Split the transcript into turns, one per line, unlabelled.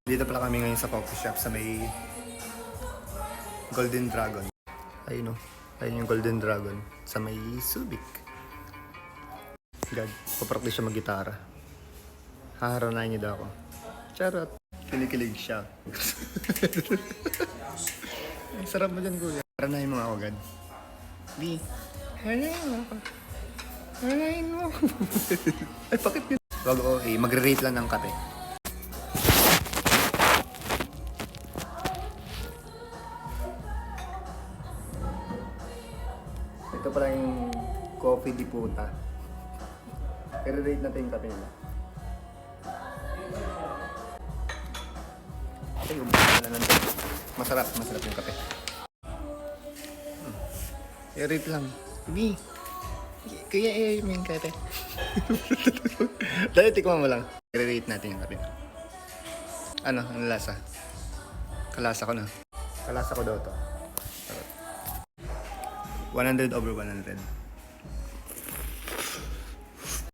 Dito pala kami ngayon sa coffee shop sa may Golden Dragon. Ayun o. Ayun yung Golden Dragon sa may Subic. God, papractice siya mag-gitara. Haharanayin niyo daw ako. Charot. Kinikilig siya. Ay, sarap mo dyan, kuya. Haranayin mo nga ako, God. Di. Haranayin mo ako. Haranayin mo. Ay, bakit yun? Wag o, magre-rate lang ng kape. Ito pala yung coffee di puta. I-rate natin yung kape nila. Ay, umasa na nandun. Masarap yung kape. I-rate lang. Hindi. Kaya mo yung kape. Dahil tikman mo lang. I-rate natin yung kape. Ano, ang lasa? Kalasa ko na. Kalasa ko daw to. 100/100.